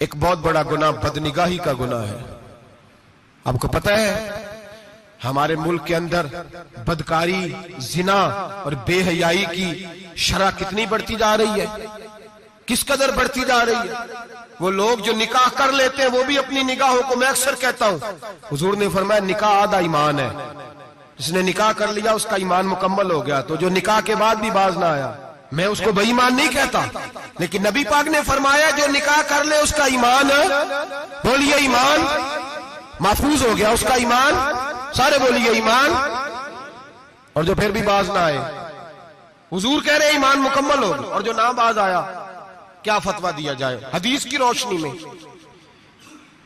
ایک بہت بڑا گناہ بدنگاہی کا گناہ ہے. آپ کو پتہ ہے ہمارے ملک کے اندر بدکاری، زنا اور بے حیائی کی شرح کتنی بڑھتی جا رہی ہے، کس قدر بڑھتی جا رہی ہے. وہ لوگ جو نکاح کر لیتے ہیں وہ بھی اپنی نگاہوں کو، میں اکثر کہتا ہوں، حضور نے فرمایا نکاح آدھا ایمان ہے. جس نے نکاح کر لیا اس کا ایمان مکمل ہو گیا. تو جو نکاح کے بعد بھی باز نہ آیا، میں اس کو بے ایمان نہیں کہتا، لیکن نبی پاک نے فرمایا جو نکاح کر لے اس کا ایمان، بولیے ایمان محفوظ ہو گیا، اس کا ایمان، سارے بولیے ایمان. اور جو پھر بھی باز نہ آئے، حضور کہہ رہے ایمان مکمل ہو گیا. اور جو نہ باز آیا کیا فتویٰ دیا جائے حدیث کی روشنی میں؟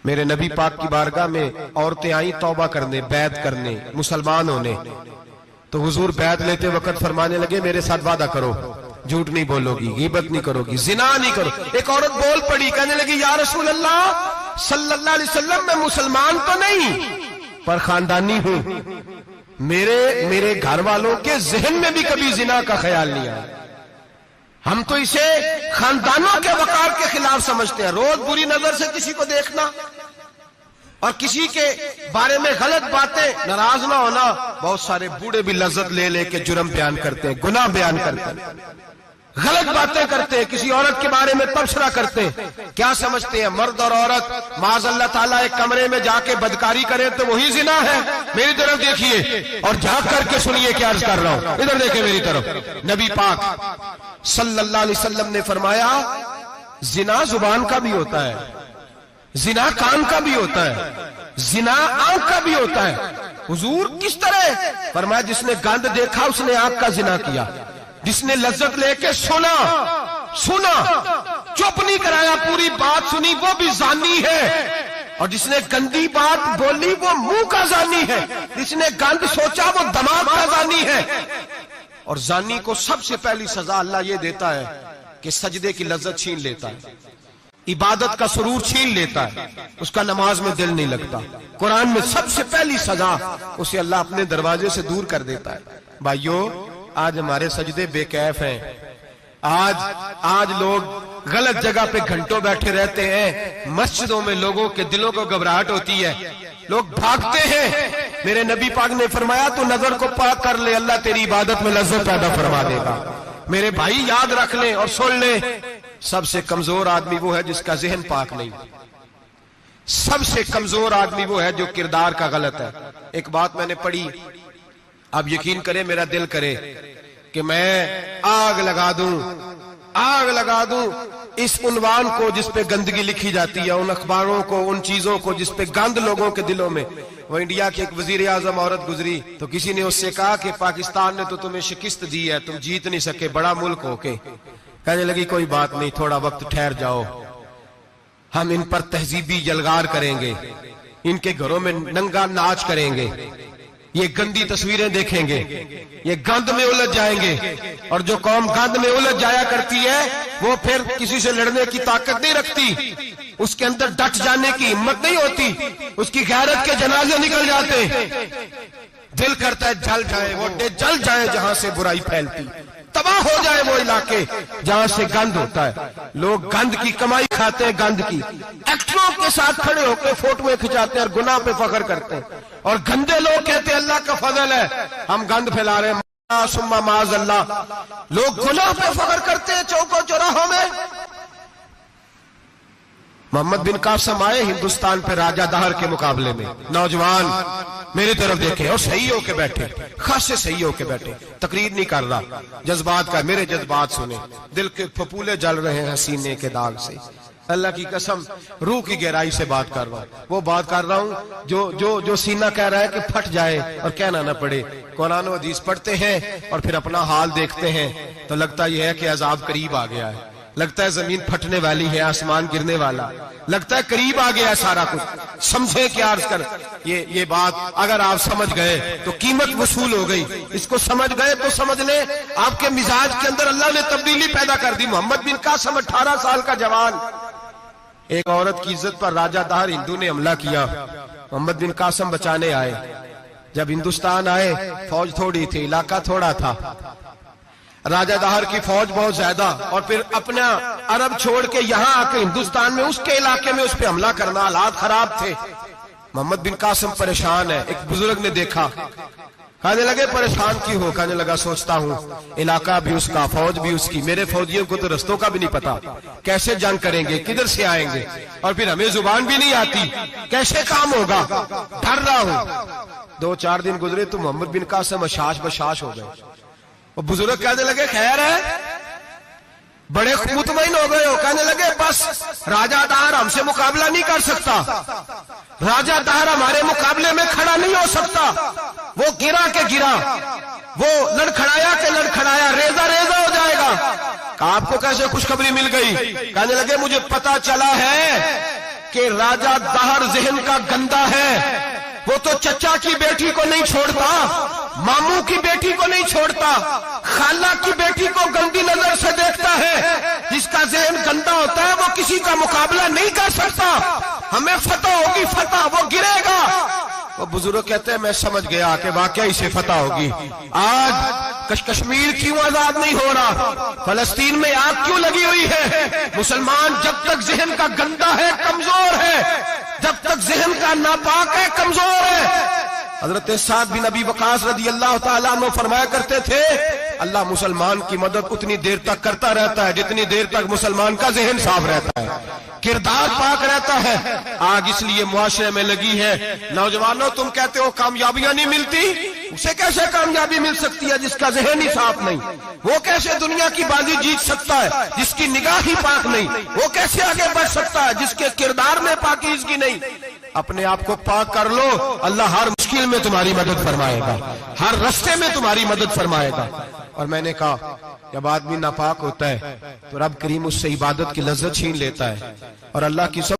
میرے نبی پاک کی بارگاہ میں عورتیں آئیں توبہ کرنے، بیعت کرنے، مسلمان ہونے. تو حضور بیعت لیتے وقت فرمانے لگے میرے ساتھ وعدہ کرو، جھوٹ نہیں بولو گی، غیبت نہیں کرو گی، زنا نہیں کرو. ایک عورت بول پڑی، کہنے لگی یا رسول اللہ صلی اللہ علیہ وسلم میں مسلمان تو نہیں پر خاندانی ہوں، میرے گھر والوں کے ذہن میں بھی کبھی زنا کا خیال نہیں آیا. ہم تو اسے خاندانوں کے وقار کے خلاف سمجھتے ہیں. روز بری نظر سے کسی کو دیکھنا اور کسی کے بارے میں غلط باتیں، ناراض نہ ہونا. بہت سارے بوڑھے بھی لذت لے لے کے جرم بیان کرتے ہیں، گناہ بیان کرتے ہیں، غلط باتیں کرتے ہیں، کسی عورت کے بارے میں تبصرہ کرتے ہیں. کیا سمجھتے ہیں مرد اور عورت معاذ اللہ تعالیٰ ایک کمرے میں جا کے بدکاری کرے تو وہی زنا ہے؟ میری طرف دیکھیے اور جھانک کر کے سنیے کیا عرض کر رہا ہوں، ادھر دیکھیں میری طرف. نبی پاک صلی اللہ علیہ وسلم نے فرمایا زنا زبان کا بھی ہوتا ہے، زنا کان کا بھی ہوتا ہے، زنا آنکھ کا بھی ہوتا ہے. حضور کس طرح؟ فرمایا جس نے گند دیکھا اس نے آنکھ کا زنا کیا، جس نے لذت لے کے سنا چپ نہیں کرایا، پوری بات سنی، وہ بھی زانی ہے. اور جس نے گندی بات بولی وہ منہ کا زانی ہے، جس نے گند سوچا وہ دماغ کا زانی ہے. اور زانی کو سب سے پہلی سزا اللہ یہ دیتا ہے کہ سجدے کی لذت چھین لیتا ہے، عبادت کا سرور چھین لیتا ہے، اس کا نماز میں دل نہیں لگتا. قرآن میں سب سے پہلی سزا اسے اللہ اپنے دروازے سے دور کر دیتا ہے. بھائیو آج ہمارے سجدے بے کیف ہیں، آج لوگ غلط جگہ پہ گھنٹوں بیٹھے رہتے ہیں. مسجدوں میں لوگوں کے دلوں کو گھبراہٹ ہوتی ہے، لوگ بھاگتے ہیں. میرے نبی پاک نے فرمایا تو نظر کو پاک کر لے، اللہ تیری عبادت میں لذت پیدا فرما دے گا. میرے بھائی یاد رکھ لیں اور سن لیں، سب سے کمزور آدمی وہ ہے جس کا ذہن پاک نہیں، سب سے کمزور آدمی وہ ہے جو کردار کا غلط ہے. ایک بات میں نے پڑھی، اب یقین کریں میرا دل کرے کہ میں آگ لگا دوں اس عنوان کو جس پہ گندگی لکھی جاتی ہے، ان اخباروں کو، ان چیزوں کو جس پہ گند لوگوں کے دلوں میں. وہ انڈیا کی ایک وزیر اعظم عورت گزری تو کسی نے اس سے کہا کہ پاکستان نے تو تمہیں شکست دی ہے، تم جیت نہیں سکے بڑا ملک ہو کے. کہنے لگی کوئی بات نہیں، تھوڑا وقت ٹھہر جاؤ، ہم ان پر تہذیبی یلغار کریں گے، ان کے گھروں میں ننگا ناچ کریں گے، یہ گندی تصویریں دیکھیں گے، یہ گند میں الجھ جائیں گے. اور جو قوم گند میں الجھ جایا کرتی ہے وہ پھر کسی سے لڑنے کی طاقت نہیں رکھتی، اس کے اندر ڈٹ جانے کی ہمت نہیں ہوتی، اس کی غیرت کے جنازے نکل جاتے. دل کرتا ہے جل جائے وہ جل جائے جہاں سے برائی پھیلتی، تباہ ہو جائے وہ علاقے جہاں سے گند ہوتا ہے. لوگ گند کی کمائی کھاتے ہیں، گند کی. ایکٹروں کے ساتھ کھڑے ہو کے فوٹویں کھچاتے ہیں اور گناہ پہ فخر کرتے ہیں. اور گندے لوگ کہتے ہیں اللہ کا فضل ہے ہم گند پھیلا رہے ہیں، ثم معاذ اللہ. لوگ گناہ پہ فخر کرتے ہیں چوکوں چوراہوں میں. محمد بن قاسم آئے ہندوستان پہ راجہ دہر کے مقابلے میں، نوجوان میری طرف دیکھیں اور صحیح ہو کے بیٹھے، خاصے صحیح ہو کے بیٹھے، تقریر نہیں کر رہا، جذبات کا. میرے جذبات سنیں، دل کے پھپولے جل رہے ہیں سینے کے داغ سے. اللہ کی قسم روح کی گہرائی سے بات کر رہا ہوں، وہ بات کر رہا ہوں جو سینہ کہہ رہا ہے کہ پھٹ جائے اور کہنا نہ پڑے. قرآن و حدیث پڑھتے ہیں اور پھر اپنا حال دیکھتے ہیں تو لگتا یہ ہے کہ عذاب قریب آ گیا ہے، لگتا ہے زمین پھٹنے والی ہے، آسمان گرنے والا، لگتا ہے قریب آ گیا ہے سارا کچھ. سمجھے کیا عرض کر یہ بات اگر آپ سمجھ گئے تو قیمت وصول ہو گئی. اس کو سمجھ گئے تو سمجھ لیں آپ کے مزاج کے اندر اللہ نے تبدیلی پیدا کر دی. محمد بن قاسم 18 سال کا جوان، ایک عورت کی عزت پر راجہ دہر ہندو نے حملہ کیا، محمد بن قاسم بچانے آئے. جب ہندوستان آئے فوج تھوڑی تھی، علاقہ تھوڑا تھا، راجہ دہر کی فوج بہت زیادہ، اور پھر اپنا عرب چھوڑ کے یہاں آ کے ہندوستان میں اس کے علاقے میں اس پہ حملہ کرنا، حالات خراب تھے۔ محمد بن قاسم پریشان ہے۔ ایک بزرگ نے دیکھا، کہنے لگے پریشان کیوں ہو؟ کہنے لگا سوچتا ہوں علاقہ بھی اس کا، فوج بھی اس کی، میرے فوجیوں کو تو رستوں کا بھی نہیں پتا، کیسے جنگ کریں گے، کدھر سے آئیں گے، اور پھر ہمیں زبان بھی نہیں آتی، کیسے کام ہوگا، ڈر رہا ہوں۔ 2-4 دن گزرے تو محمد بن قاسم اشاش بشاش ہو گئے۔ وہ بزرگ کہنے لگے خیر ہے، بڑے مطمئن ہو گئے ہو؟ کہنے لگے بس راجہ دہر ہم سے مقابلہ نہیں کر سکتا، راجہ دہر ہمارے مقابلے میں کھڑا نہیں ہو سکتا، وہ گرا کے گرا، وہ لڑکھڑایا کے لڑکھڑایا، ریزہ ریزہ ہو جائے گا۔ آپ کو کیسے خوشخبری مل گئی؟ کہنے لگے مجھے پتا چلا ہے کہ راجہ دہر ذہن کا گندا ہے، وہ تو چچا کی بیٹی کو نہیں چھوڑتا، ماموں کی بیٹی کو نہیں چھوڑتا، خالہ کی بیٹی کو گندی نظر سے دیکھتا ہے۔ جس کا ذہن گندا ہوتا ہے وہ کسی کا مقابلہ نہیں کر سکتا، ہمیں فتح ہوگی، فتح، وہ گرے گا۔ وہ بزرگ کہتے ہیں میں سمجھ گیا کہ واقعی سے فتح ہوگی۔ آج کشمیر کیوں آزاد نہیں ہو رہا، فلسطین میں آگ کیوں لگی ہوئی ہے؟ مسلمان جب تک ذہن کا گندا ہے کمزور ہے، جب تک ذہن کا ناپاک ہے کمزور ہے۔ حضرت سعد بن ابی وقاص رضی اللہ تعالیٰ عنہ فرمایا کرتے تھے اللہ مسلمان کی مدد اتنی دیر تک کرتا رہتا ہے جتنی دیر تک مسلمان کا ذہن صاف رہتا ہے، کردار پاک رہتا ہے۔ آگ اس لیے معاشرے میں لگی ہے۔ نوجوانوں تم کہتے ہو کامیابیاں نہیں ملتی، اسے کیسے کامیابی مل سکتی ہے جس کا ذہن ہی صاف نہیں؟ وہ کیسے دنیا کی بازی جیت سکتا ہے جس کی نگاہ ہی پاک نہیں؟ وہ کیسے آگے بڑھ سکتا ہے جس کے کردار میں پاکیزگی نہیں؟ اپنے آپ کو پاک کر لو، اللہ ہر مشکل میں تمہاری مدد فرمائے گا، ہر رستے میں تمہاری مدد فرمائے گا۔ اور میں نے کہا جب آدمی ناپاک ہوتا ہے تو رب کریم اس سے عبادت کی لذت چھین لیتا ہے، اور اللہ کی